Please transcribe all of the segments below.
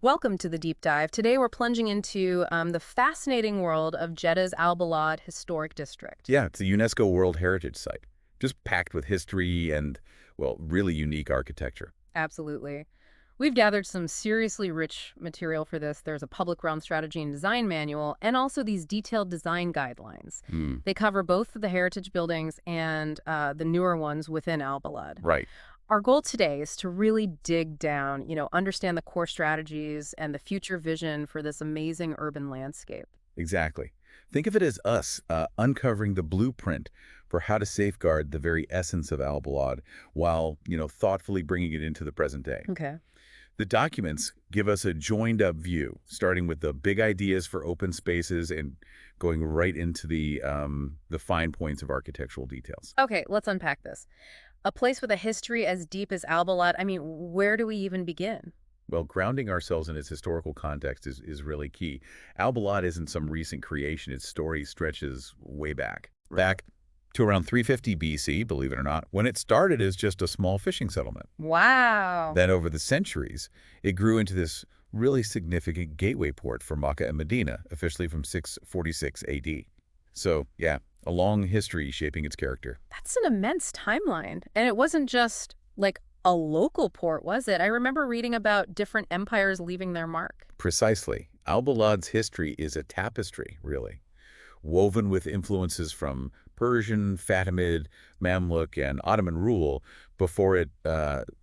Welcome to the deep dive. Today we're plunging into the fascinating world of Jeddah's Al-Balad Historic District. Yeah, it's a UNESCO World Heritage Site, just packed with history and, well, really unique architecture. Absolutely. We've gathered some seriously rich material for this. There's a public realm strategy and design manual, and also these detailed design guidelines. Hmm. They cover both the heritage buildings and the newer ones within Al-Balad. Right. Our goal today is to really dig down, understand the core strategies and the future vision for this amazing urban landscape. Exactly. Think of it as us uncovering the blueprint for how to safeguard the very essence of Al-Balad while, thoughtfully bringing it into the present day. Okay. The documents give us a joined-up view, starting with the big ideas for open spaces and going right into the fine points of architectural details. Okay, let's unpack this. A place with a history as deep as Al-Balad, where do we even begin? Well, grounding ourselves in its historical context is really key. Al-Balad isn't some recent creation. Its story stretches way back. Back to around 350 BC, believe it or not, when it started as just a small fishing settlement. Wow. Then over the centuries, it grew into this really significant gateway port for Mecca and Medina, officially from 646 AD. So, yeah, a long history shaping its character. That's an immense timeline. And it wasn't just like a local port, was it? I remember reading about different empires leaving their mark. Precisely. Al-Balad's history is a tapestry, really, woven with influences from Persian, Fatimid, Mamluk, and Ottoman rule before it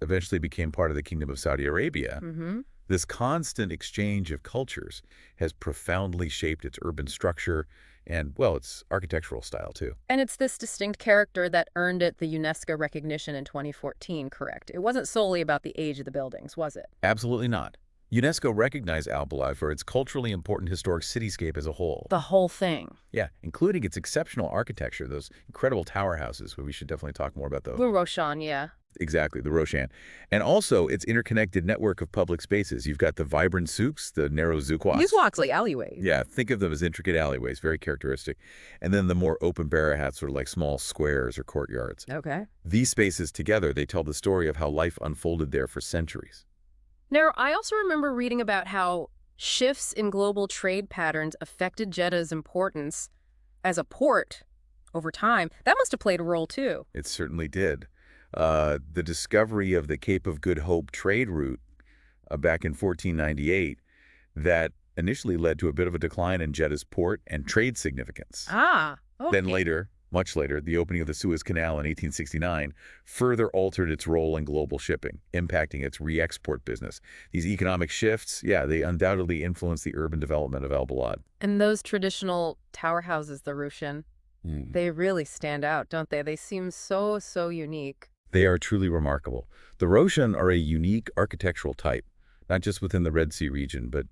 eventually became part of the Kingdom of Saudi Arabia. Mm-hmm. This constant exchange of cultures has profoundly shaped its urban structure and, well, its architectural style, too. And it's this distinct character that earned it the UNESCO recognition in 2014, correct? It wasn't solely about the age of the buildings, was it? Absolutely not. UNESCO recognized Al-Balad for its culturally important historic cityscape as a whole. The whole thing. Yeah, including its exceptional architecture, those incredible tower houses, where we should definitely talk more about those. The rawasheen, yeah. Exactly, the rawasheen. And also its interconnected network of public spaces. You've got the vibrant souks, the narrow zoukwahs. These walks like alleyways. Yeah, think of them as intricate alleyways, very characteristic. And then the more open barahats, sort of like small squares or courtyards. Okay. These spaces together, they tell the story of how life unfolded there for centuries. Now, I also remember reading about how shifts in global trade patterns affected Jeddah's importance as a port over time. That must have played a role, too. It certainly did. The discovery of the Cape of Good Hope trade route back in 1498 that initially led to a bit of a decline in Jeddah's port and trade significance. Ah, okay. Then later, much later, the opening of the Suez Canal in 1869 further altered its role in global shipping, impacting its re-export business. These economic shifts, yeah, they undoubtedly influenced the urban development of Al-Balad. And those traditional tower houses, the Roshan, they really stand out, don't they? They seem so, so unique. They are truly remarkable. The Roshan are a unique architectural type, not just within the Red Sea region, but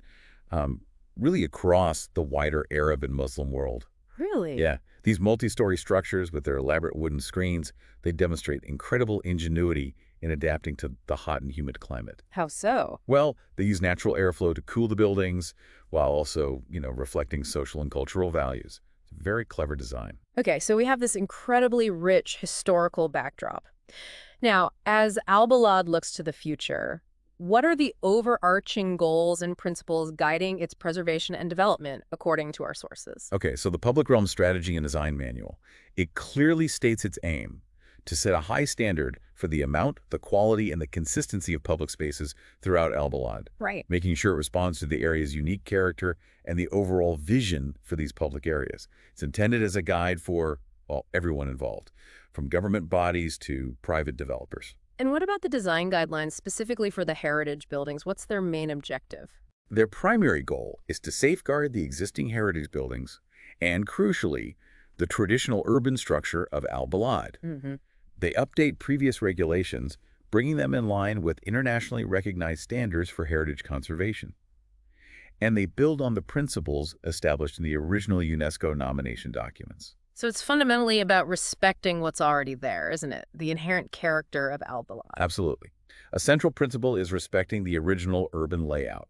really across the wider Arab and Muslim world. Really? Yeah, these multi-story structures with their elaborate wooden screens, they demonstrate incredible ingenuity in adapting to the hot and humid climate. How so? Well, they use natural airflow to cool the buildings while also, reflecting social and cultural values. It's a very clever design. Okay, so we have this incredibly rich historical backdrop. Now, as Al-Balad looks to the future, what are the overarching goals and principles guiding its preservation and development, according to our sources? Okay, so the Public Realm Strategy and Design Manual, it clearly states its aim to set a high standard for the amount, the quality, and the consistency of public spaces throughout Al-Balad, Right. making sure it responds to the area's unique character and the overall vision for these public areas. It's intended as a guide for, well, everyone involved, from government bodies to private developers. And what about the design guidelines specifically for the heritage buildings? What's their main objective? Their primary goal is to safeguard the existing heritage buildings and, crucially, the traditional urban structure of Al-Balad. Mm-hmm. They update previous regulations, bringing them in line with internationally recognized standards for heritage conservation. And they build on the principles established in the original UNESCO nomination documents. So it's fundamentally about respecting what's already there, isn't it? The inherent character of Al-Balad. Absolutely. A central principle is respecting the original urban layout.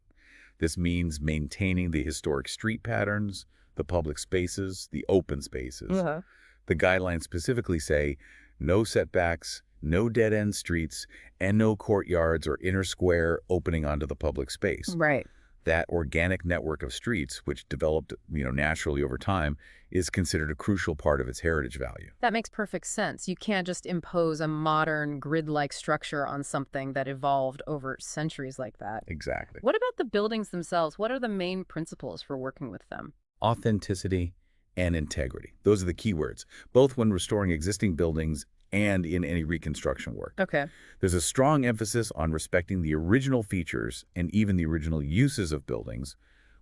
This means maintaining the historic street patterns, the public spaces, the open spaces. Uh-huh. The guidelines specifically say no setbacks, no dead-end streets, and no courtyards or inner square opening onto the public space. Right. That organic network of streets, which developed, naturally over time, is considered a crucial part of its heritage value. That makes perfect sense. You can't just impose a modern grid-like structure on something that evolved over centuries like that. Exactly. What about the buildings themselves? What are the main principles for working with them? Authenticity and integrity. Those are the key words, both when restoring existing buildings and in any reconstruction work. Okay. There's a strong emphasis on respecting the original features and even the original uses of buildings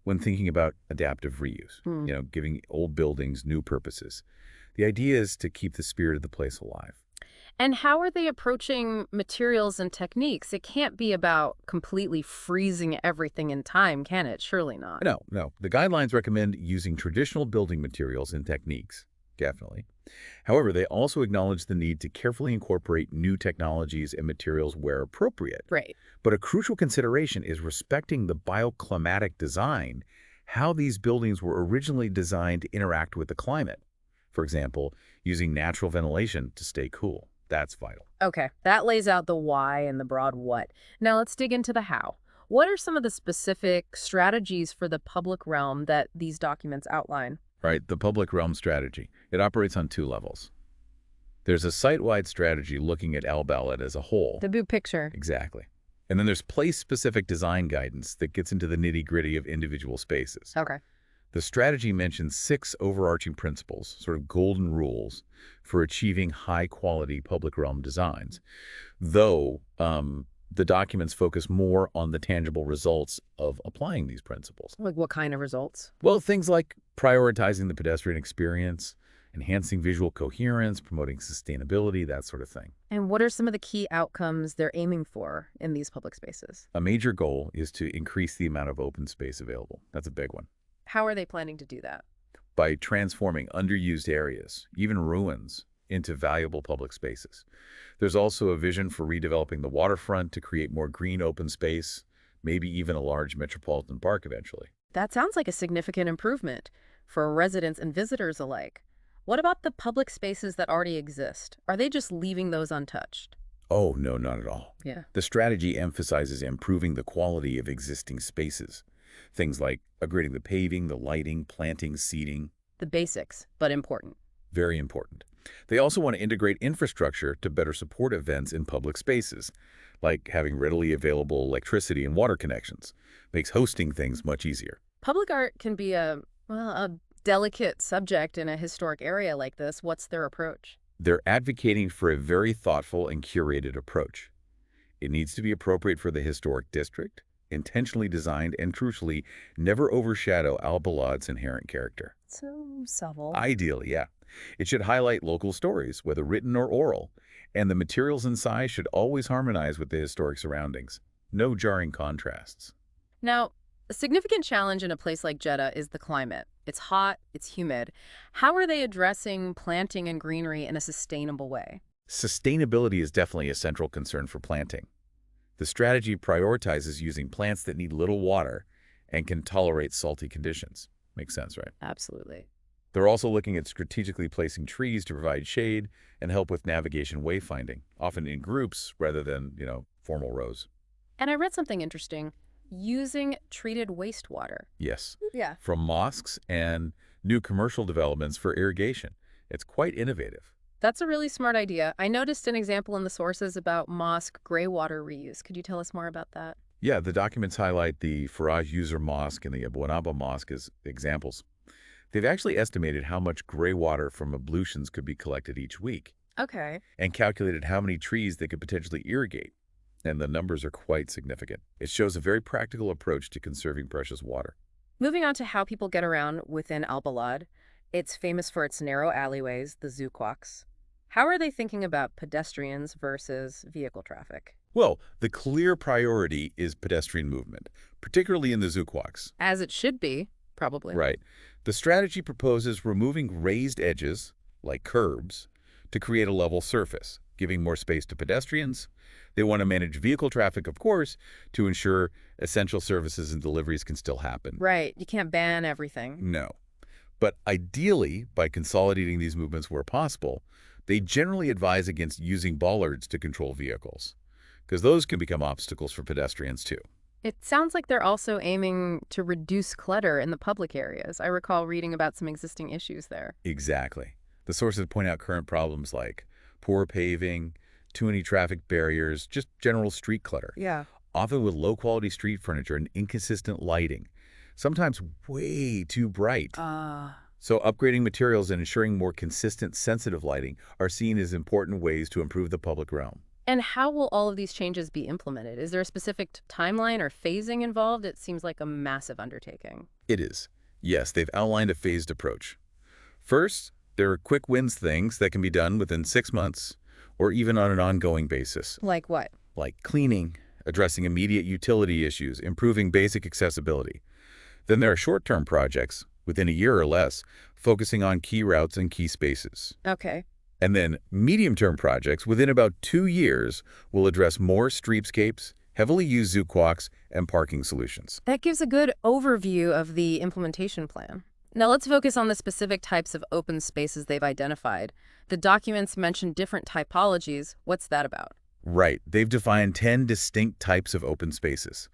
when thinking about adaptive reuse, giving old buildings new purposes. The idea is to keep the spirit of the place alive. And how are they approaching materials and techniques? It can't be about completely freezing everything in time, can it? Surely not. No, no. The guidelines recommend using traditional building materials and techniques, definitely. However, they also acknowledge the need to carefully incorporate new technologies and materials where appropriate. Right. But a crucial consideration is respecting the bioclimatic design, how these buildings were originally designed to interact with the climate. For example, using natural ventilation to stay cool. That's vital. Okay, that lays out the why and the broad what. Now let's dig into the how. What are some of the specific strategies for the public realm that these documents outline? Right, the public realm strategy. It operates on two levels. There's a site-wide strategy looking at Al-Balad as a whole. The big picture. Exactly. And then there's place-specific design guidance that gets into the nitty-gritty of individual spaces. Okay. The strategy mentions 6 overarching principles, sort of golden rules, for achieving high-quality public realm designs, though the documents focus more on the tangible results of applying these principles. Like what kind of results? Well, things like prioritizing the pedestrian experience, enhancing visual coherence, promoting sustainability, that sort of thing. And what are some of the key outcomes they're aiming for in these public spaces? A major goal is to increase the amount of open space available. That's a big one. How are they planning to do that? By transforming underused areas, even ruins, into valuable public spaces. There's also a vision for redeveloping the waterfront to create more green open space, maybe even a large metropolitan park eventually. That sounds like a significant improvement for residents and visitors alike. What about the public spaces that already exist? Are they just leaving those untouched? Oh, no, not at all. Yeah. The strategy emphasizes improving the quality of existing spaces. Things like upgrading the paving, the lighting, planting, seating. The basics, but important. Very important. They also want to integrate infrastructure to better support events in public spaces, like having readily available electricity and water connections. Makes hosting things much easier. Public art can be a delicate subject in a historic area like this. What's their approach? They're advocating for a very thoughtful and curated approach. It needs to be appropriate for the historic district, intentionally designed, and crucially, never overshadow Al-Balad's inherent character. So subtle. Ideally, yeah. It should highlight local stories, whether written or oral, and the materials and size should always harmonize with the historic surroundings. No jarring contrasts. Now, a significant challenge in a place like Jeddah is the climate. It's hot, it's humid. How are they addressing planting and greenery in a sustainable way? Sustainability is definitely a central concern for planting. The strategy prioritizes using plants that need little water and can tolerate salty conditions. Makes sense, right? Absolutely. They're also looking at strategically placing trees to provide shade and help with navigation wayfinding, often in groups rather than, formal rows. And I read something interesting. Using treated wastewater. Yes. Yeah. From mosques and new commercial developments for irrigation. It's quite innovative. That's a really smart idea. I noticed an example in the sources about mosque gray water reuse. Could you tell us more about that? Yeah, the documents highlight the Faraj User Mosque and the Abu Anaba Mosque as examples. They've actually estimated how much gray water from ablutions could be collected each week. Okay. And calculated how many trees they could potentially irrigate. And the numbers are quite significant. It shows a very practical approach to conserving precious water. Moving on to how people get around within Al-Balad, it's famous for its narrow alleyways, the zoukwaks. How are they thinking about pedestrians versus vehicle traffic? Well, the clear priority is pedestrian movement, particularly in the zoukwaks. As it should be, probably. Right. The strategy proposes removing raised edges, like curbs, to create a level surface, giving more space to pedestrians. They want to manage vehicle traffic, of course, to ensure essential services and deliveries can still happen. Right. You can't ban everything. No. But ideally, by consolidating these movements where possible, They generally advise against using bollards to control vehicles, because those can become obstacles for pedestrians too. It sounds like they're also aiming to reduce clutter in the public areas. I recall reading about some existing issues there. Exactly. The sources point out current problems like poor paving, too many traffic barriers, just general street clutter, Yeah. often with low-quality street furniture and inconsistent lighting, sometimes way too bright. So upgrading materials and ensuring more consistent, sensitive lighting are seen as important ways to improve the public realm. And how will all of these changes be implemented? Is there a specific timeline or phasing involved? It seems like a massive undertaking. It is. Yes, they've outlined a phased approach. First, there are quick wins things that can be done within 6 months or even on an ongoing basis, Like what? like cleaning, addressing immediate utility issues, improving basic accessibility. Then there are short-term projects, within a year or less, focusing on key routes and key spaces. Okay. And then medium-term projects within about 2 years will address more streetscapes, heavily used zookwalks, and parking solutions. That gives a good overview of the implementation plan. Now let's focus on the specific types of open spaces they've identified. The documents mention different typologies. What's that about? Right. They've defined 10 distinct types of open spaces.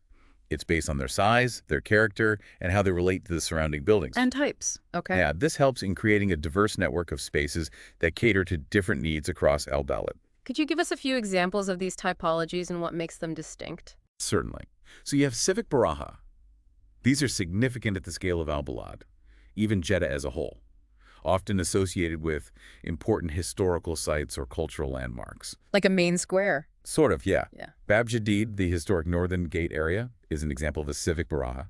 It's based on their size, their character, and how they relate to the surrounding buildings. And types. Okay. Yeah, this helps in creating a diverse network of spaces that cater to different needs across Al-Balad. Could you give us a few examples of these typologies and what makes them distinct? Certainly. So you have civic baraha. These are significant at the scale of Al-Balad, even Jeddah as a whole, often associated with important historical sites or cultural landmarks. Like a main square. Sort of, yeah. Yeah. Bab Jadid, the historic northern gate area, is an example of a civic baraha.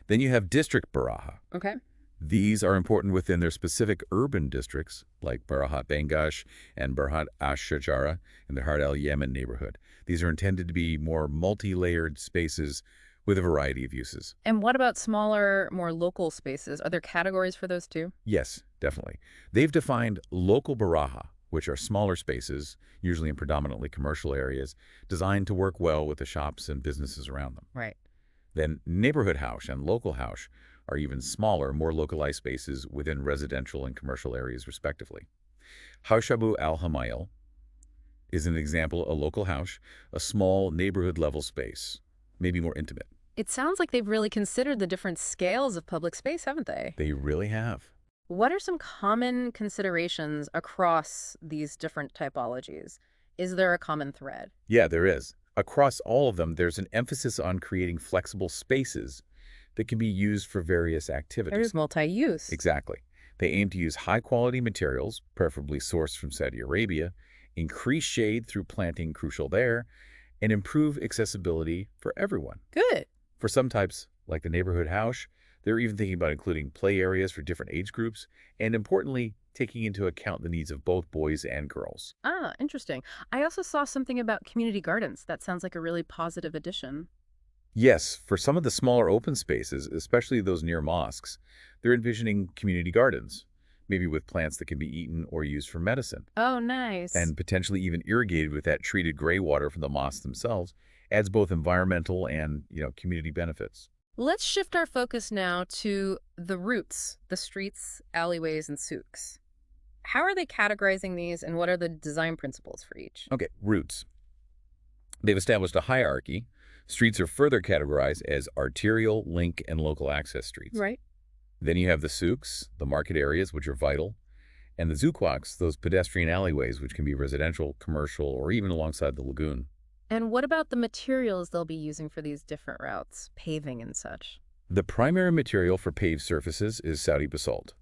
Then you have district baraha. Okay. These are important within their specific urban districts, like Barahat Bangash and Barahat Ash-Shajara in the Har al-Yemen neighborhood. These are intended to be more multi-layered spaces with a variety of uses. And what about smaller, more local spaces? Are there categories for those too? Yes, definitely. They've defined local baraha, which are smaller spaces, usually in predominantly commercial areas, designed to work well with the shops and businesses around them. Right. Then neighborhood house and local house are even smaller, more localized spaces within residential and commercial areas, respectively. Haushabu al-Hamayel is an example, a local house, a small neighborhood-level space, maybe more intimate. It sounds like they've really considered the different scales of public space, haven't they? They really have. What are some common considerations across these different typologies? Is there a common thread? Yeah, there is. Across all of them, there's an emphasis on creating flexible spaces that can be used for various activities. There's multi-use. Exactly. They aim to use high-quality materials, preferably sourced from Saudi Arabia, increase shade through planting crucial there, and improve accessibility for everyone. Good. For some types, like the neighborhood house, they're even thinking about including play areas for different age groups, and importantly, taking into account the needs of both boys and girls. Ah, interesting. I also saw something about community gardens. That sounds like a really positive addition. Yes, for some of the smaller open spaces, especially those near mosques, they're envisioning community gardens, maybe with plants that can be eaten or used for medicine, Oh, nice. and potentially even irrigated with that treated gray water from the mosques themselves, adds both environmental and, community benefits. Let's shift our focus now to the routes, the streets, alleyways, and souks. How are they categorizing these, and what are the design principles for each? Okay, routes. They've established a hierarchy. Streets are further categorized as arterial, link, and local access streets. Right. Then you have the souks, the market areas, which are vital, and the zookwalks, those pedestrian alleyways, which can be residential, commercial, or even alongside the lagoon. And what about the materials they'll be using for these different routes, paving and such? The primary material for paved surfaces is Saudi basalt,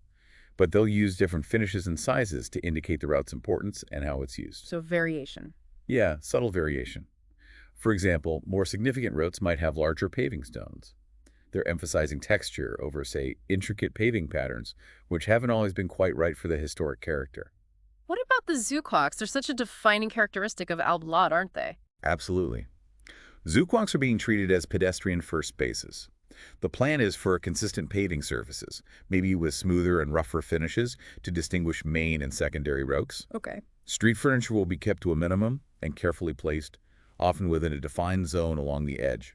but they'll use different finishes and sizes to indicate the route's importance and how it's used. So variation. Yeah, subtle variation. For example, more significant routes might have larger paving stones. They're emphasizing texture over, say, intricate paving patterns, which haven't always been quite right for the historic character. What about the zookwalks? They're such a defining characteristic of Al-Balad, aren't they? Absolutely. Zookwalks are being treated as pedestrian-first spaces. The plan is for consistent paving surfaces, maybe with smoother and rougher finishes to distinguish main and secondary routes. Okay. Street furniture will be kept to a minimum and carefully placed, often within a defined zone along the edge.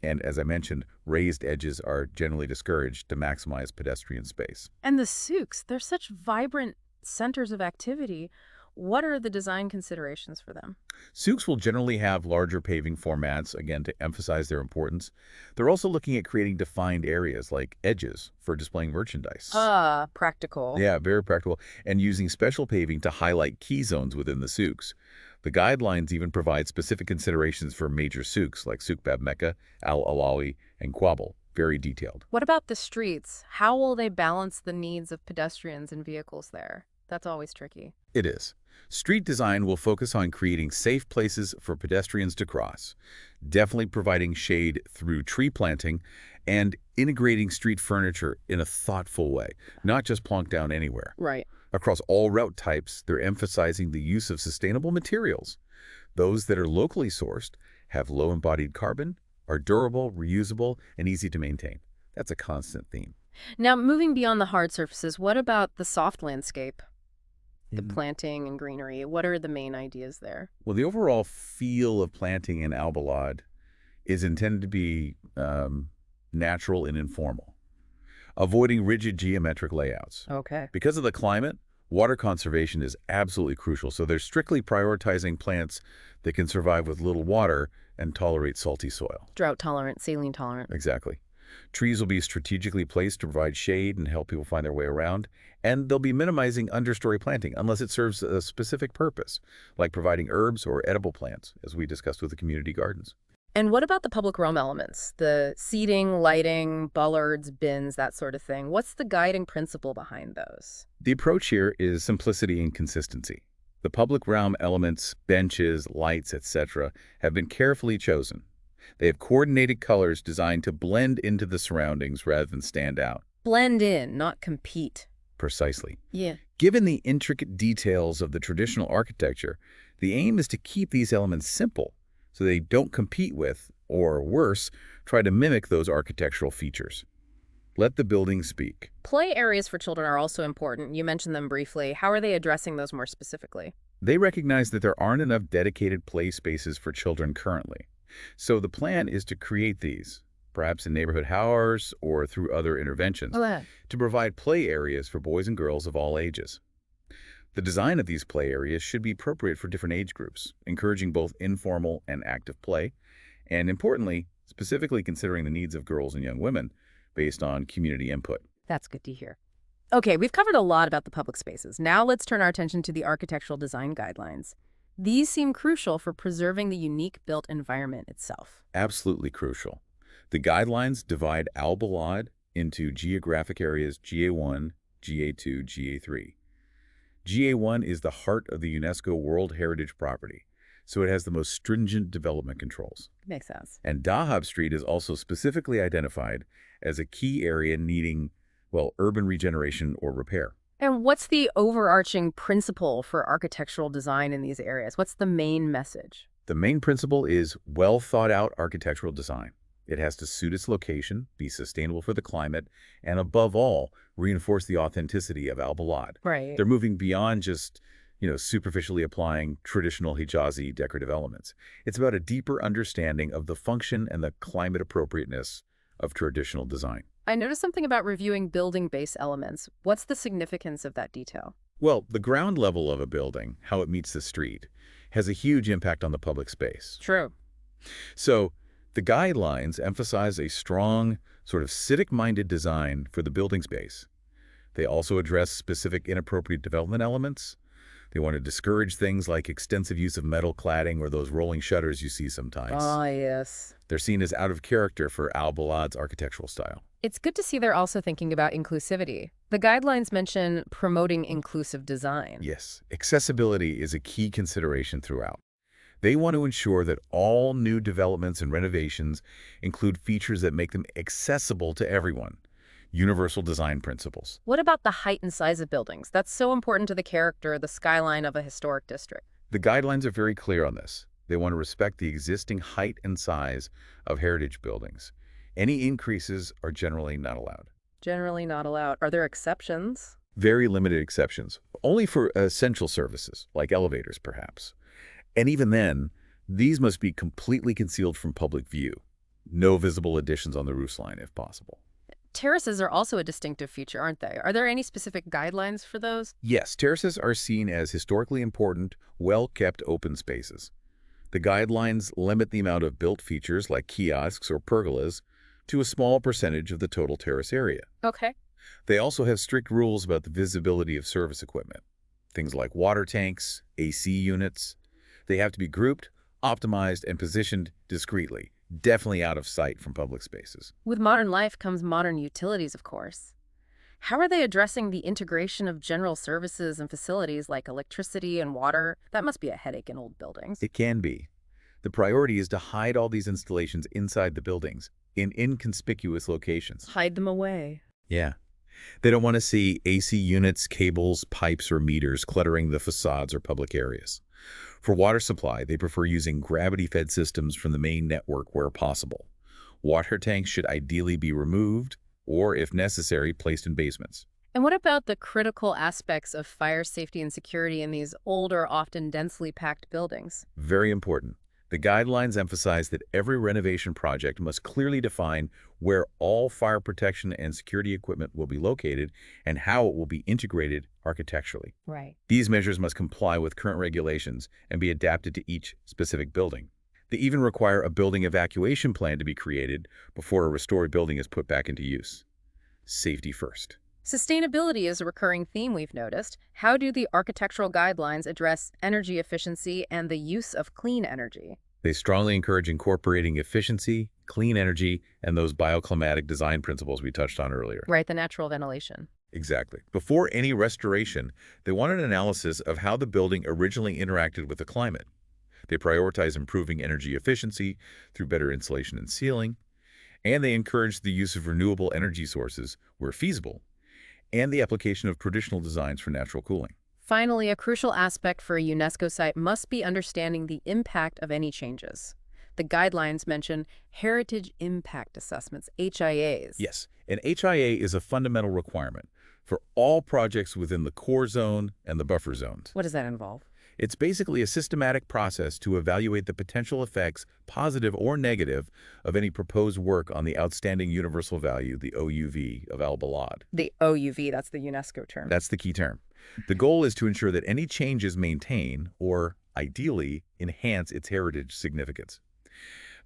And as I mentioned, raised edges are generally discouraged to maximize pedestrian space. And the souks, they're such vibrant centers of activity. What are the design considerations for them? Souks will generally have larger paving formats, again, to emphasize their importance. They're also looking at creating defined areas like edges for displaying merchandise. Ah, practical. Yeah, very practical. And using special paving to highlight key zones within the souks. The guidelines even provide specific considerations for major souks like Souk Bab Mecca, Al-Alawi, and Quabble. Very detailed. What about the streets? How will they balance the needs of pedestrians and vehicles there? That's always tricky. It is. Street design will focus on creating safe places for pedestrians to cross, definitely providing shade through tree planting, and integrating street furniture in a thoughtful way, not just plonked down anywhere. Right. Across all route types, they're emphasizing the use of sustainable materials. Those that are locally sourced, have low embodied carbon, are durable, reusable, and easy to maintain. That's a constant theme. Now, moving beyond the hard surfaces, what about the soft landscape? The planting and greenery. What are the main ideas there? Well, the overall feel of planting in Al-Balad is intended to be natural and informal, avoiding rigid geometric layouts. Okay. Because of the climate, water conservation is absolutely crucial, so they're strictly prioritizing plants that can survive with little water and tolerate salty soil. Drought tolerant, saline tolerant. Exactly. Trees will be strategically placed to provide shade and help people find their way around, and they'll be minimizing understory planting unless it serves a specific purpose, like providing herbs or edible plants, as we discussed with the community gardens. And what about the public realm elements? The seating, lighting, bollards, bins, that sort of thing. What's the guiding principle behind those? The approach here is simplicity and consistency. The public realm elements, benches, lights, etc., have been carefully chosen. They have coordinated colors designed to blend into the surroundings rather than stand out. Blend in, not compete. Precisely. Yeah. Given the intricate details of the traditional architecture, the aim is to keep these elements simple so they don't compete with, or worse, try to mimic those architectural features. Let the building speak. Play areas for children are also important. You mentioned them briefly. How are they addressing those more specifically? They recognize that there aren't enough dedicated play spaces for children currently. So the plan is to create these, perhaps in neighborhood hours or through other interventions, to provide play areas for boys and girls of all ages. The design of these play areas should be appropriate for different age groups, encouraging both informal and active play, and importantly, specifically considering the needs of girls and young women based on community input. That's good to hear. Okay, we've covered a lot about the public spaces. Now let's turn our attention to the architectural design guidelines. These seem crucial for preserving the unique built environment itself. Absolutely crucial. The guidelines divide Al-Balad into geographic areas GA1, GA2, GA3. GA1 is the heart of the UNESCO World Heritage Property, so it has the most stringent development controls. Makes sense. And Dahab Street is also specifically identified as a key area needing, well, urban regeneration or repair. And what's the overarching principle for architectural design in these areas? What's the main message? The main principle is well-thought-out architectural design. It has to suit its location, be sustainable for the climate, and above all, reinforce the authenticity of Al-Balad. Right. They're moving beyond just, superficially applying traditional Hijazi decorative elements. It's about a deeper understanding of the function and the climate appropriateness of traditional design. I noticed something about reviewing building-based elements. What's the significance of that detail? Well, the ground level of a building, how it meets the street, has a huge impact on the public space. True. So the guidelines emphasize a strong, sort of civic-minded design for the building space. They also address specific inappropriate development elements. They want to discourage things like extensive use of metal cladding or those rolling shutters you see sometimes. Ah, yes. They're seen as out of character for Al-Balad's architectural style. It's good to see they're also thinking about inclusivity. The guidelines mention promoting inclusive design. Yes, accessibility is a key consideration throughout. They want to ensure that all new developments and renovations include features that make them accessible to everyone. Universal design principles. What about the height and size of buildings? That's so important to the character, the skyline of a historic district. The guidelines are very clear on this. They want to respect the existing height and size of heritage buildings. Any increases are generally not allowed. Generally not allowed. Are there exceptions? Very limited exceptions, only for essential services, like elevators perhaps. And even then, these must be completely concealed from public view. No visible additions on the roofline if possible. Terraces are also a distinctive feature, aren't they? Are there any specific guidelines for those? Yes, terraces are seen as historically important, well-kept open spaces. The guidelines limit the amount of built features like kiosks or pergolas to a small percentage of the total terrace area. Okay. They also have strict rules about the visibility of service equipment. Things like water tanks, AC units. They have to be grouped, optimized, and positioned discreetly, definitely out of sight from public spaces. With modern life comes modern utilities, of course. How are they addressing the integration of general services and facilities like electricity and water? That must be a headache in old buildings. It can be. The priority is to hide all these installations inside the buildings, in inconspicuous locations. Hide them away. Yeah. They don't want to see AC units, cables, pipes, or meters cluttering the facades or public areas. For water supply, they prefer using gravity-fed systems from the main network where possible. Water tanks should ideally be removed, or, if necessary, placed in basements. And what about the critical aspects of fire safety and security in these older, often densely packed buildings? Very important. The guidelines emphasize that every renovation project must clearly define where all fire protection and security equipment will be located and how it will be integrated architecturally. Right. These measures must comply with current regulations and be adapted to each specific building. They even require a building evacuation plan to be created before a restored building is put back into use. Safety first. Sustainability is a recurring theme we've noticed. How do the architectural guidelines address energy efficiency and the use of clean energy? They strongly encourage incorporating efficiency, clean energy, and those bioclimatic design principles we touched on earlier. Right, the natural ventilation. Exactly. Before any restoration, they want an analysis of how the building originally interacted with the climate. They prioritize improving energy efficiency through better insulation and sealing, and they encourage the use of renewable energy sources where feasible, and the application of traditional designs for natural cooling. Finally, a crucial aspect for a UNESCO site must be understanding the impact of any changes. The guidelines mention Heritage Impact Assessments, HIAs. Yes, an HIA is a fundamental requirement for all projects within the core zone and the buffer zones. What does that involve? It's basically a systematic process to evaluate the potential effects, positive or negative, of any proposed work on the outstanding universal value, the OUV, of Al-Balad. The OUV, that's the UNESCO term. That's the key term. The goal is to ensure that any changes maintain, or ideally, enhance its heritage significance.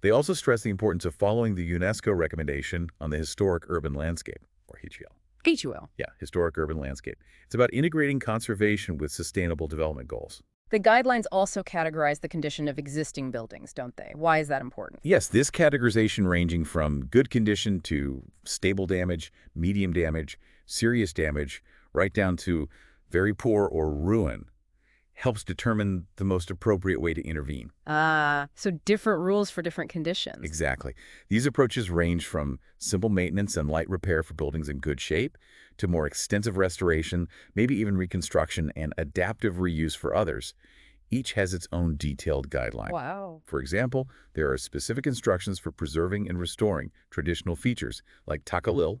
They also stress the importance of following the UNESCO recommendation on the Historic Urban Landscape, or HUL. HUL. Yeah, Historic Urban Landscape. It's about integrating conservation with sustainable development goals. The guidelines also categorize the condition of existing buildings, don't they? Why is that important? Yes, this categorization ranging from good condition to stable damage, medium damage, serious damage, right down to very poor or ruin, helps determine the most appropriate way to intervene. So different rules for different conditions. Exactly. These approaches range from simple maintenance and light repair for buildings in good shape to more extensive restoration, maybe even reconstruction and adaptive reuse for others. Each has its own detailed guideline. Wow. For example, there are specific instructions for preserving and restoring traditional features like takalil.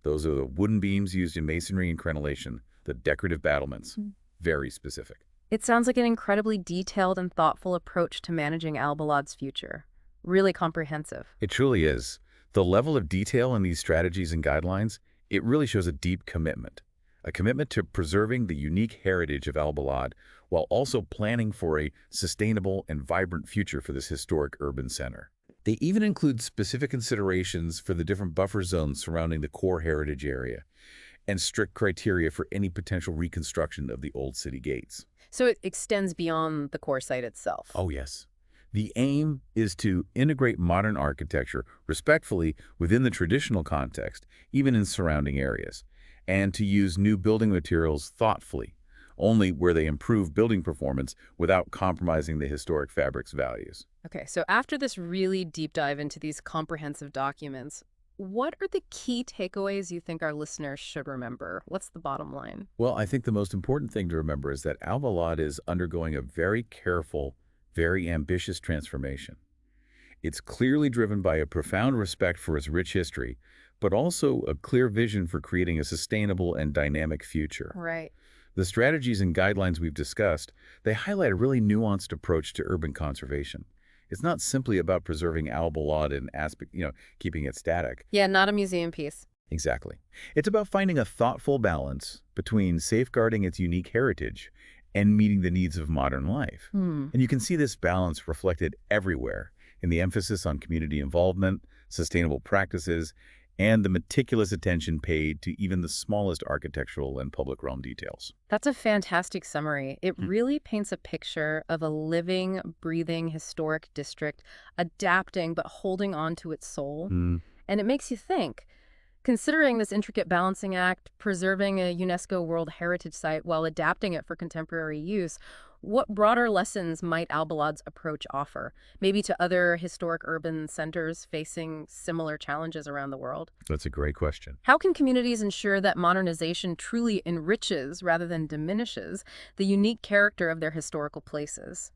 Those are the wooden beams used in masonry and crenellation, the decorative battlements. Very specific. It sounds like an incredibly detailed and thoughtful approach to managing Al-Balad's future. Really comprehensive. It truly is. The level of detail in these strategies and guidelines, it really shows a deep commitment. A commitment to preserving the unique heritage of Al-Balad while also planning for a sustainable and vibrant future for this historic urban center. They even include specific considerations for the different buffer zones surrounding the core heritage area and strict criteria for any potential reconstruction of the old city gates. So it extends beyond the core site itself. Oh, yes. The aim is to integrate modern architecture respectfully within the traditional context, even in surrounding areas, and to use new building materials thoughtfully, only where they improve building performance without compromising the historic fabric's values. Okay, so after this really deep dive into these comprehensive documents, what are the key takeaways you think our listeners should remember? What's the bottom line? Well, I think the most important thing to remember is that Al-Balad is undergoing a very careful, very ambitious transformation. It's clearly driven by a profound respect for its rich history, but also a clear vision for creating a sustainable and dynamic future. Right. The strategies and guidelines we've discussed, they highlight a really nuanced approach to urban conservation. It's not simply about preserving Al-Balad and keeping it static. Yeah, not a museum piece. Exactly. It's about finding a thoughtful balance between safeguarding its unique heritage and meeting the needs of modern life. Hmm. And you can see this balance reflected everywhere in the emphasis on community involvement, sustainable practices, and the meticulous attention paid to even the smallest architectural and public realm details. That's a fantastic summary. It really paints a picture of a living, breathing, historic district, adapting but holding on to its soul. Mm. And it makes you think, considering this intricate balancing act, preserving a UNESCO World Heritage Site while adapting it for contemporary use, what broader lessons might Al-Balad's approach offer? Maybe to other historic urban centers facing similar challenges around the world? That's a great question. How can communities ensure that modernization truly enriches rather than diminishes the unique character of their historical places?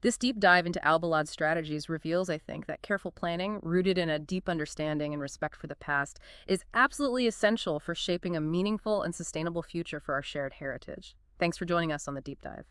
This deep dive into Al-Balad's strategies reveals, I think, that careful planning, rooted in a deep understanding and respect for the past, is absolutely essential for shaping a meaningful and sustainable future for our shared heritage. Thanks for joining us on the deep dive.